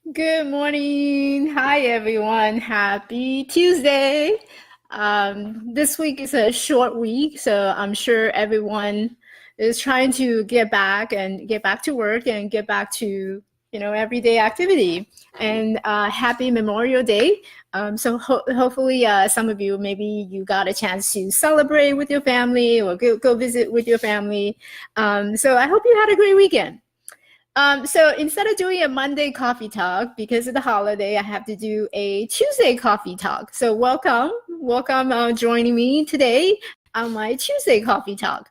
Good morning. Hi, everyone. Happy Tuesday. This week is a short week, so I'm sure everyone is trying to get back to work and get back to, everyday activity. And happy Memorial Day. Hopefully, some of you, maybe you got a chance to celebrate with your family or go visit with your family. So I hope you had a great weekend. So instead of doing a Monday coffee talk, because of the holiday, I have to do a Tuesday coffee talk. So welcome joining me today on my Tuesday coffee talk.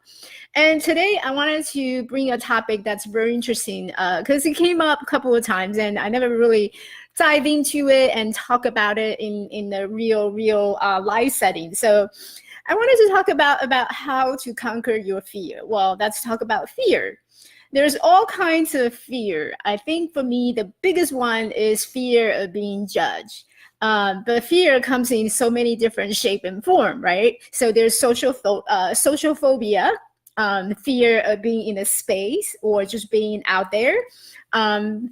And today I wanted to bring a topic that's very interesting because it came up a couple of times and I never really dive into it and talk about it in the real life setting. So I wanted to talk about how to conquer your fear. Well, let's talk about fear. There's all kinds of fear. I think for me, the biggest one is fear of being judged. But fear comes in so many different shape and form, right? So there's social phobia, fear of being in a space or just being out there,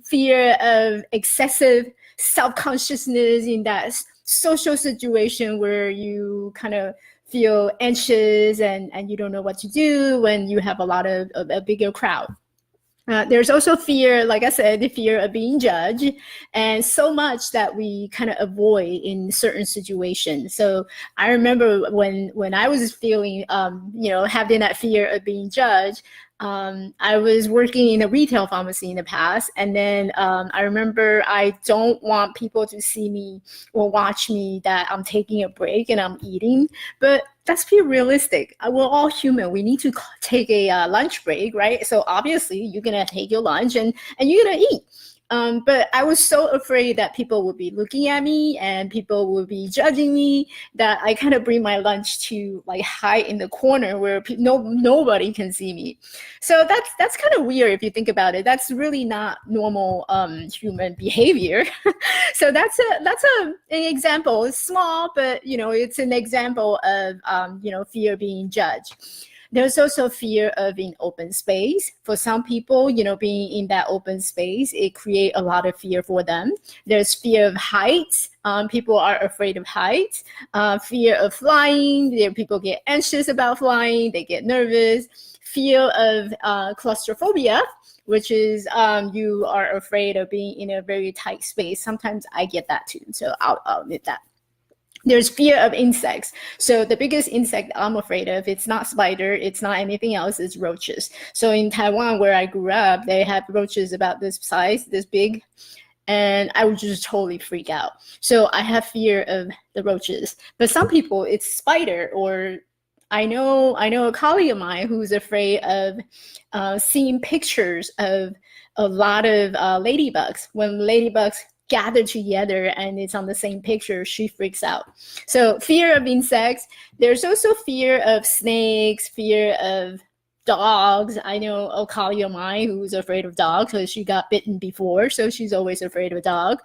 fear of excessive self-consciousness in that social situation where you kind of feel anxious and you don't know what to do when you have a lot of a bigger crowd. There's also fear, like I said, the fear of being judged, and so much that we kind of avoid in certain situations. So I remember when I was feeling, having that fear of being judged. I was working in a retail pharmacy in the past, and then I remember I don't want people to see me or watch me that I'm taking a break and I'm eating, but let's be realistic. We're all human. We need to take a lunch break, right? So obviously you're gonna take your lunch and you're gonna eat. But I was so afraid that people would be looking at me and people would be judging me that I kind of bring my lunch to like hide in the corner where nobody can see me. So that's kind of weird if you think about it. That's really not normal human behavior. So that's an example. It's small, but it's an example of fear being judged. There's also fear of in open space. For some people, being in that open space, it create a lot of fear for them. There's fear of heights. People are afraid of heights. Fear of flying. There, people get anxious about flying. They get nervous. Fear of claustrophobia, which is you are afraid of being in a very tight space. Sometimes I get that too, so I'll admit that. There's fear of insects. So the biggest insect I'm afraid of, it's not spider, it's not anything else, it's roaches. So in Taiwan, where I grew up, they have roaches about this size, this big, and I would just totally freak out. So I have fear of the roaches. But some people, it's spider, or I know a colleague of mine who's afraid of seeing pictures of a lot of ladybugs. When ladybugs gather together and it's on the same picture, she freaks out. So fear of insects. There's also fear of snakes, fear of dogs. I know a colleague of mine who's afraid of dogs because she got bitten before, so she's always afraid of a dog.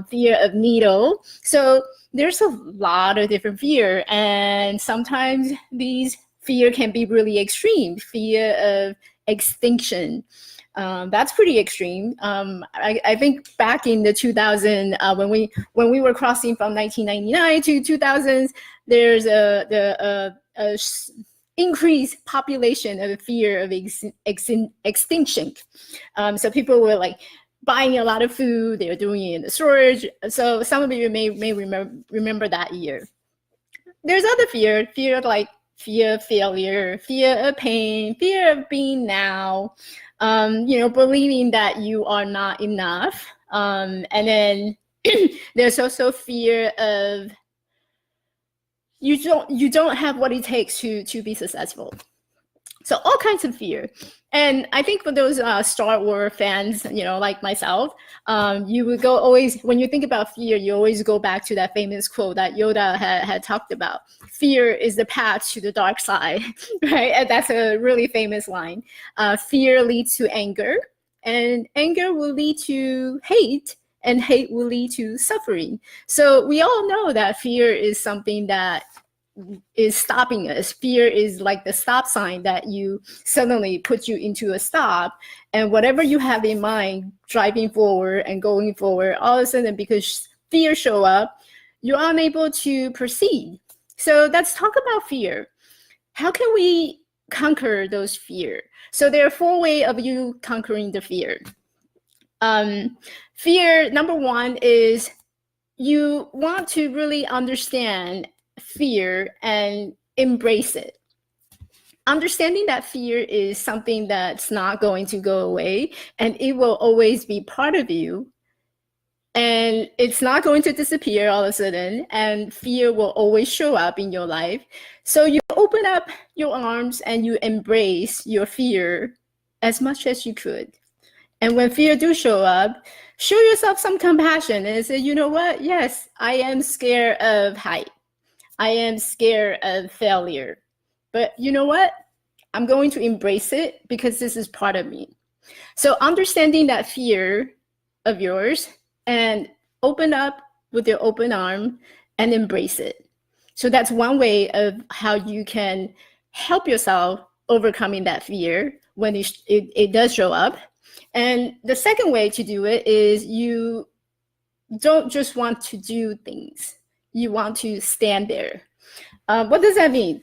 Fear of needle. So there's a lot of different fear, and sometimes these fear can be really extreme. Fear of extinction. That's pretty extreme. I think back in the 2000, when we were crossing from 1999 to 2000s, there's a increased population of fear of extinction. So people were like buying a lot of food. They were doing it in the storage. So some of you may remember that year. There's other fear like fear of failure, fear of pain, fear of being now, believing that you are not enough. And then there's also fear of you don't have what it takes to be successful. So all kinds of fear. And I think for those Star Wars fans, like myself, you would go always, when you think about fear, you always go back to that famous quote that Yoda had talked about. Fear is the path to the dark side, right? And that's a really famous line. Fear leads to anger, and anger will lead to hate, and hate will lead to suffering. So we all know that fear is something that is stopping us. Fear is like the stop sign that you suddenly put you into a stop, and whatever you have in mind driving forward and going forward, all of a sudden, because fear show up, you're unable to proceed. So let's talk about fear. How can we conquer those fear? So there are 4 ways of you conquering the fear. Fear, number 1 is you want to really understand fear and embrace it. Understanding that fear is something that's not going to go away, and it will always be part of you, and it's not going to disappear all of a sudden, and fear will always show up in your life. So you open up your arms and you embrace your fear as much as you could. And when fear do show up, show yourself some compassion and say, you know what? Yes, I am scared of height. I am scared of failure. But you know what? I'm going to embrace it because this is part of me. So understanding that fear of yours and open up with your open arm and embrace it. So that's one way of how you can help yourself overcoming that fear when it does show up. And the second way to do it is you don't just want to do things. You want to stand there. What does that mean?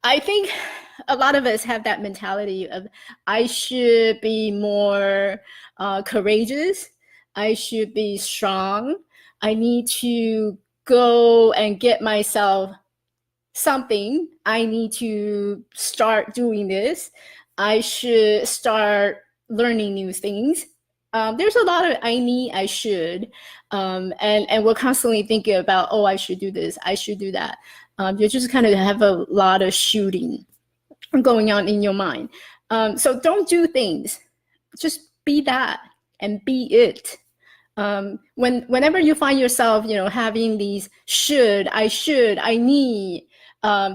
I think a lot of us have that mentality of, I should be more courageous. I should be strong. I need to go and get myself something. I need to start doing this. I should start learning new things. There's a lot of I need, I should, and we're constantly thinking about, oh, I should do this, I should do that. You just kind of have a lot of shooting going on in your mind. So don't do things, just be that and be it. Whenever you find yourself, having these should, I need,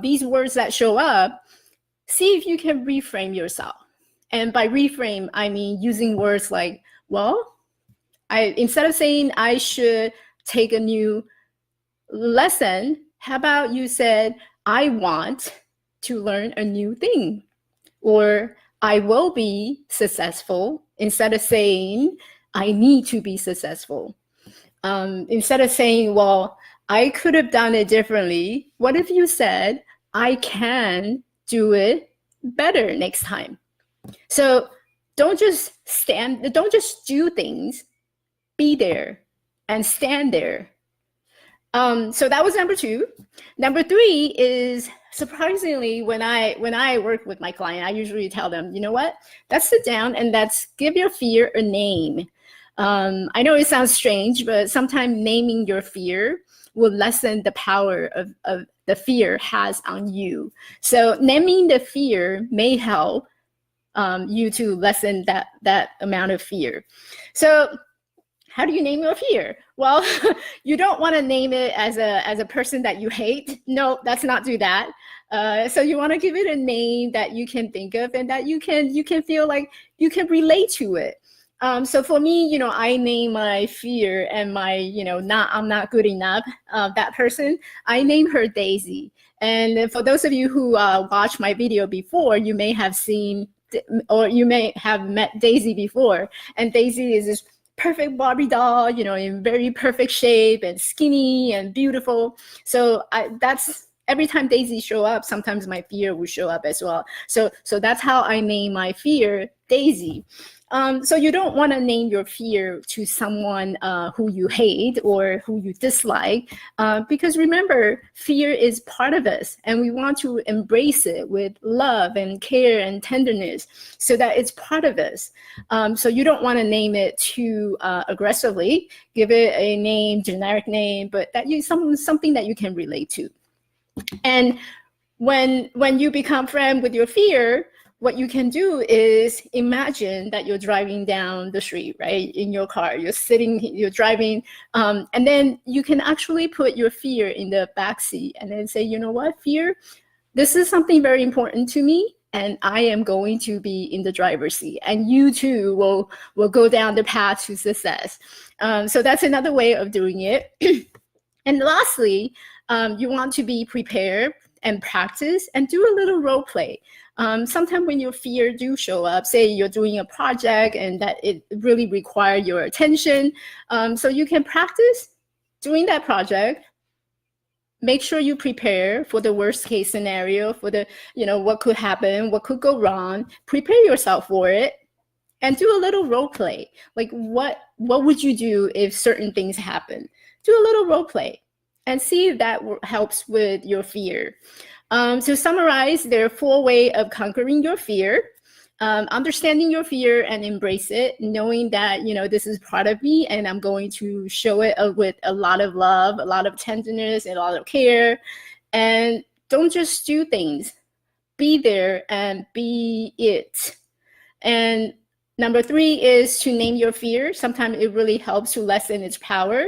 these words that show up, see if you can reframe yourself. And by reframe, I mean using words like, well, instead of saying I should take a new lesson, how about you said, I want to learn a new thing, or I will be successful, instead of saying I need to be successful. Instead of saying, well, I could have done it differently, what if you said, I can do it better next time? So don't just do things, be there and stand there. So that was number 2. Number 3 is, surprisingly, when I work with my client, I usually tell them, you know what, let's sit down and let's give your fear a name. I know it sounds strange, but sometimes naming your fear will lessen the power of the fear has on you. So naming the fear may help you to lessen that amount of fear. So how do you name your fear? Well, you don't want to name it as a person that you hate. No, let's not do that. So you want to give it a name that you can think of and that you can feel like you can relate to it. So for me, I name my fear and my, I'm not good enough, that person, I name her Daisy. And for those of you who watched my video before, you may have seen, or you may have met Daisy before. And Daisy is this perfect Barbie doll, in very perfect shape and skinny and beautiful. So that's, every time Daisy show up, sometimes my fear will show up as well. So that's how I name my fear Daisy. So you don't want to name your fear to someone who you hate or who you dislike, because remember, fear is part of us, and we want to embrace it with love and care and tenderness so that it's part of us. So you don't want to name it too aggressively. Give it a name, generic name, but that something that you can relate to. And when you become friend with your fear, what you can do is imagine that you're driving down the street, right? In your car, you're driving, and then you can actually put your fear in the backseat and then say, you know what, fear, this is something very important to me, and I am going to be in the driver's seat, and you too will go down the path to success. So that's another way of doing it. And lastly, you want to be prepared and practice and do a little role play. Sometimes when your fear do show up, say you're doing a project and that it really requires your attention, so you can practice doing that project. Make sure you prepare for the worst case scenario, for the, what could happen, what could go wrong. Prepare yourself for it and do a little role play. Like what would you do if certain things happen? Do a little role play and see if that helps with your fear. To summarize, there are 4 ways of conquering your fear. Understanding your fear and embrace it, knowing that, this is part of me and I'm going to show it with a lot of love, a lot of tenderness, and a lot of care. And don't just do things. Be there and be it. And number 3 is to name your fear. Sometimes it really helps to lessen its power.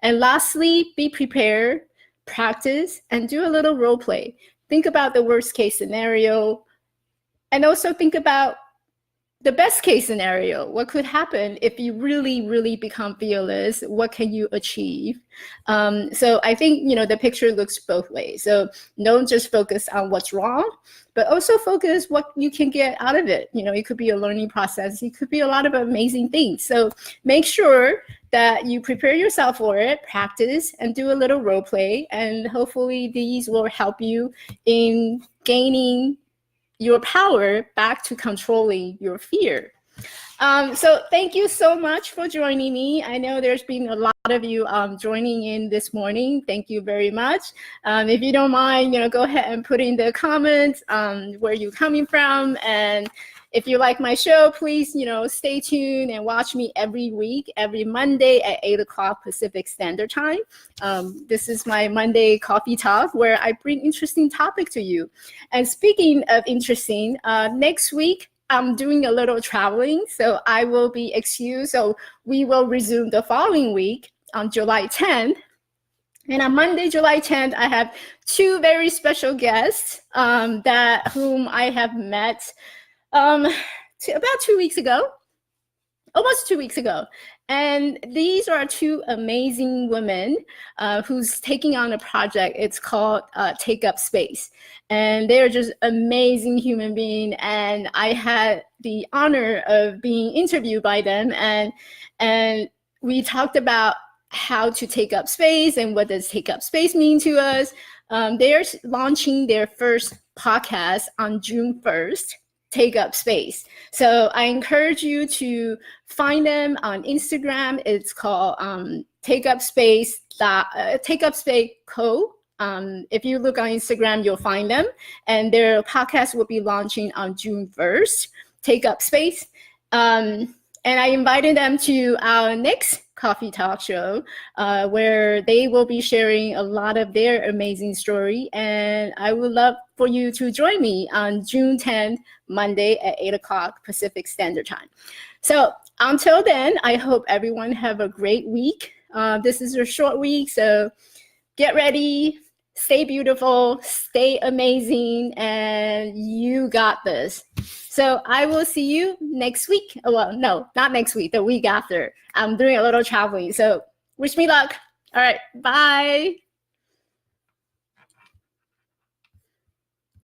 And lastly, be prepared, practice, and do a little role play. Think about the worst case scenario, and also think about the best case scenario. What could happen if you really, really become fearless? What can you achieve? So I think, the picture looks both ways. So don't just focus on what's wrong, but also focus what you can get out of it. It could be a learning process. It could be a lot of amazing things. So make sure that you prepare yourself for it, practice, and do a little role play. And hopefully these will help you in gaining your power back to controlling your fear. So thank you so much for joining me. I know there's been a lot of you joining in this morning. Thank you very much. If you don't mind, go ahead and put in the comments where you're coming from. And if you like my show, please, stay tuned and watch me every week, every Monday at 8 o'clock Pacific Standard Time. This is my Monday coffee talk where I bring interesting topic to you. And speaking of interesting, next week, I'm doing a little traveling, so I will be excused. So we will resume the following week on July 10th. And on Monday, July 10th, I have 2 very special guests whom I have met about 2 weeks ago, almost 2 weeks ago. And these are 2 amazing women who's taking on a project. It's called Take Up Space. And they're just amazing human beings. And I had the honor of being interviewed by them. And we talked about how to take up space and what does take up space mean to us. They're launching their first podcast on June 1st. Take Up Space. So I encourage you to find them on Instagram. It's called Take Up Space Co. If you look on Instagram, you'll find them. And their podcast will be launching on June 1st, Take Up Space. And I invited them to our next coffee talk show where they will be sharing a lot of their amazing story. And I would love for you to join me on June 10th, Monday at 8 o'clock Pacific Standard Time. So until then, I hope everyone have a great week. This is a short week, so get ready, stay beautiful, stay amazing, and you got this. So I will see you next week. Well, no, not next week, the week after. I'm doing a little traveling, so wish me luck. All right, bye.